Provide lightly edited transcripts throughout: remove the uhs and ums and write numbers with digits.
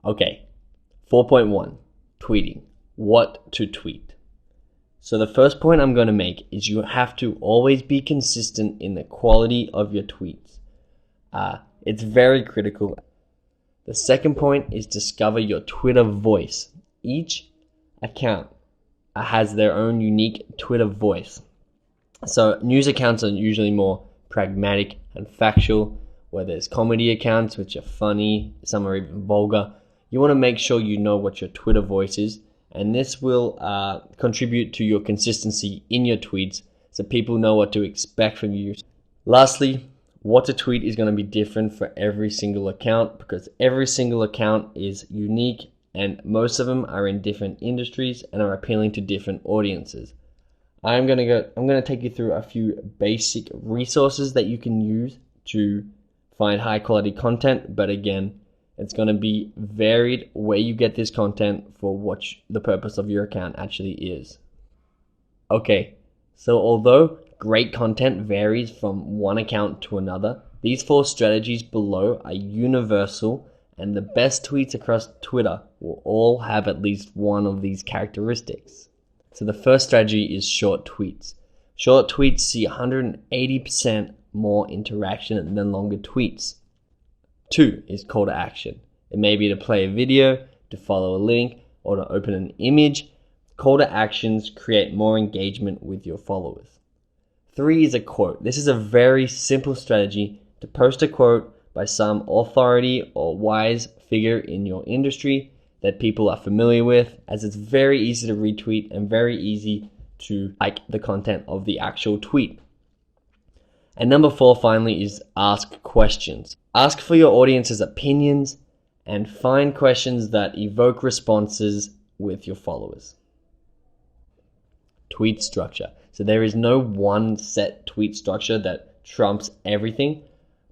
Okay, 4.1, tweeting. What to tweet. So the first point I'm going to make is you have to always be consistent in the quality of your tweets. It's very critical. The second point is discover your Twitter voice. Each account has their own unique Twitter voice. So news accounts are usually more pragmatic and factual, where there's comedy accounts which are funny, some are even vulgar. You want to make sure you know what your Twitter voice is, and this will contribute to your consistency in your tweets so people know what to expect from you. Lastly, what to tweet is going to be different for every single account because every single account is unique and most of them are in different industries and are appealing to different audiences. I'm going to take you through a few basic resources that you can use to find high quality content, but again, it's going to be varied where you get this content for what the purpose of your account actually is. Okay, so although great content varies from one account to another, these 4 strategies below are universal, and the best tweets across Twitter will all have at least one of these characteristics. So the first strategy is short tweets. Short tweets see 180% more interaction than longer tweets. 2 is call to action. It may be to play a video, to follow a link, or to open an image. Call to actions create more engagement with your followers. 3 is a quote. This is a very simple strategy to post a quote by some authority or wise figure in your industry that people are familiar with, as it's very easy to retweet and very easy to like the content of the actual tweet. And number 4 finally is ask questions. Ask for your audience's opinions and find questions that evoke responses with your followers. Tweet structure. So there is no one set tweet structure that trumps everything,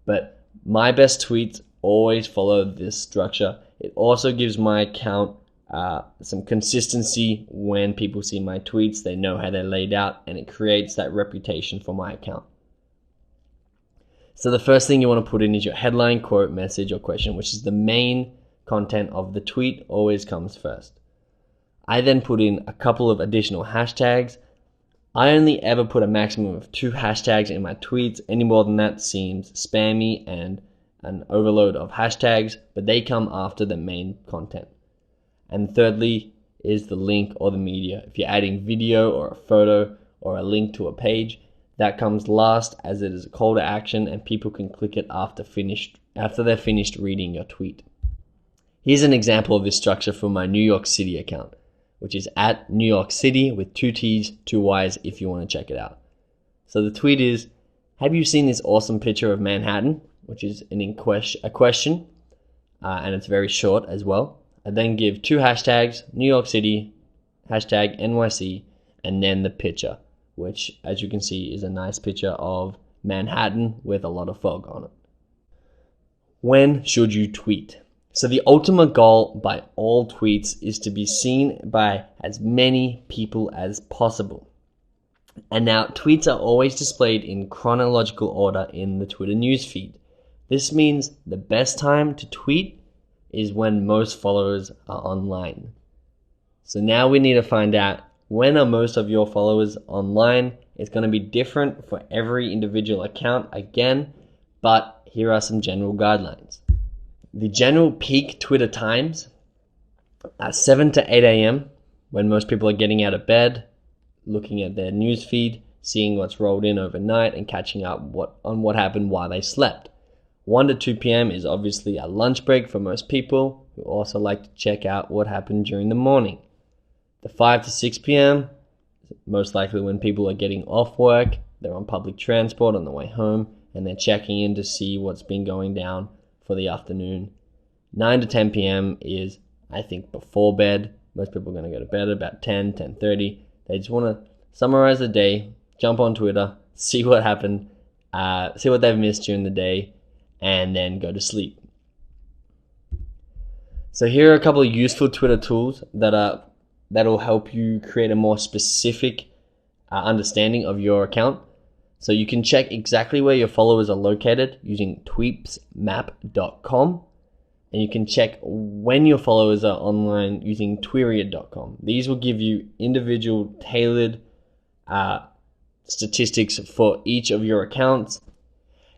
but my best tweets always follow this structure. It also gives my account some consistency. When people see my tweets, they know how they're laid out, and it creates that reputation for my account. So the first thing you want to put in is your headline, quote, message, or question, which is the main content of the tweet, always comes first. I then put in a couple of additional hashtags. I only ever put a maximum of 2 hashtags in my tweets. Any more than that seems spammy and an overload of hashtags, but they come after the main content. And thirdly is the link or the media. If you're adding video or a photo or a link to a page, that comes last, as it is a call to action and people can click it after they're finished reading your tweet. Here's an example of this structure for my New York City account, which is at New York City with 2 T's, 2 Y's if you want to check it out. So the tweet is, have you seen this awesome picture of Manhattan? Which is a question, and it's very short as well. I then give 2 hashtags, New York City, hashtag NYC, and then the picture, which as you can see is a nice picture of Manhattan with a lot of fog on it. When should you tweet? So the ultimate goal by all tweets is to be seen by as many people as possible. And now tweets are always displayed in chronological order in the Twitter newsfeed. This means the best time to tweet is when most followers are online. So now we need to find out, when are most of your followers online? It's going to be different for every individual account again, but here are some general guidelines. The general peak Twitter times are 7 to 8 a.m. when most people are getting out of bed, looking at their newsfeed, seeing what's rolled in overnight and catching up on what happened while they slept. 1 to 2 p.m. is obviously a lunch break for most people who also like to check out what happened during the morning. The 5 to 6 p.m. most likely when people are getting off work, they're on public transport on the way home, and they're checking in to see what's been going down for the afternoon. 9 to 10 p.m. is, I think, before bed. Most people are going to go to bed about 10, 10:30. They just want to summarize the day, jump on Twitter, see what happened, see what they've missed during the day, and then go to sleep. So here are a couple of useful Twitter tools that'll help you create a more specific understanding of your account. So you can check exactly where your followers are located using tweepsmap.com. and you can check when your followers are online using Twiriad.com. These will give you individual tailored statistics for each of your accounts.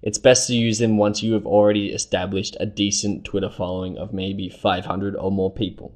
It's best to use them once you have already established a decent Twitter following of maybe 500 or more people.